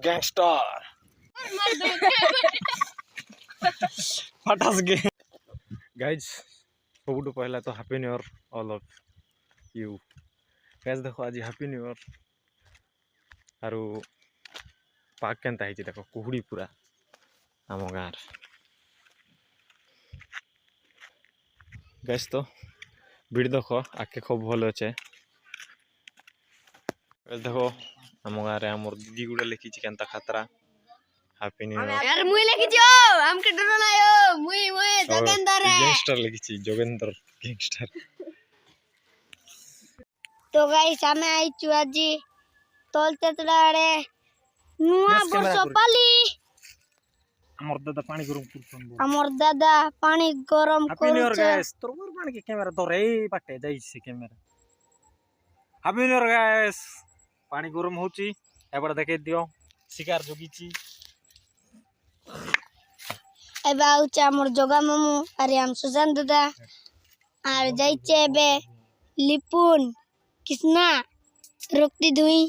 gangster potash गे guys सबुठु पहला तो happy new year all of you guys देखो आज हैप्पी न्यू ईयर आरु पाग केनता है देखो कुहुड़ी पूरा आम गाँव गाइज तो भिड़ देख आके खूब भल अच्छे देखो आम गाँव आमर दीदी गुड़ा लिखी केनता खतरा हैप्पी न्यू ईयर यार मुई लेखिछो हमके डरो नायो मुई जोगेंद्र है गैंगस्टर लिखी जोगेंद्र गैंगस्टर तो गाइस हमें आई चुआजी तोलते तड़ाड़े नुआ बरसो पाली हमर दादा पानी गरम करछन हमर दादा पानी गरम हैप्पी न्यू ईयर करछे गाइस तोर मोर पानी के कैमरा तो रे बाटे जाई से camera happy new year guys पानी गरम होची एबड़ देखे दियो शिकार जोगीची एबे आउचे हमर जोगा मामू अरे हम सुजान दादा आर जाइचे एबे लिपुन किसना रोकती धुई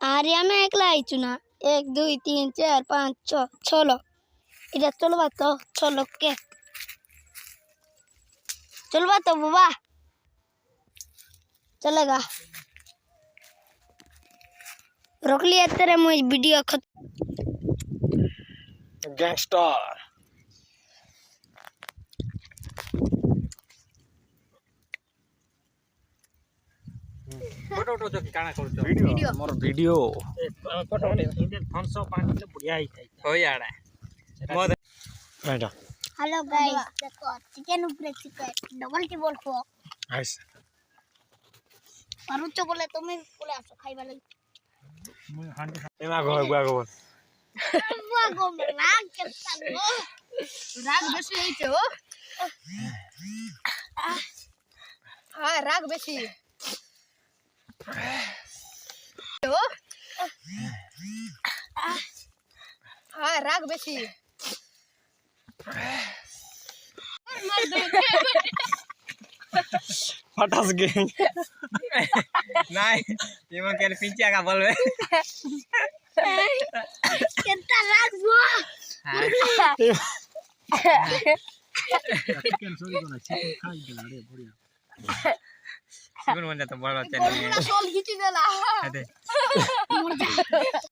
आरे हमें एकला आइचु ना 1 2 3 4 5 6 6 लोग इधर चलवा तो 6 लोग के चलवा तो बाबा चलेगा रोक लिया तेरे मुझे वीडियो गैंगस्टर फोटो जो काना करछो वीडियो मोर वीडियो फोटो इंडियन 505 ले बढ़िया ही थाई हो याडा मोद एटा हेलो गाइस देखो चिकन ऊपर चिकन डबल टेबल खो आइस पारुचो बोले तुम बोले आसो खाइबा लई मुई हांडी एमा गो बुआ गो राग केता गो राग बेसी होइছে हो हां राग बेसी हो हां राग बेसी फटास गे नहीं ये मन के पिंचिया का बोलबे केता राग गो चिकन सॉरी कोना चिकन खाई गेला रे बढ़िया चिकन बन जाता बड़ा चैनल सोल खींची देला अरे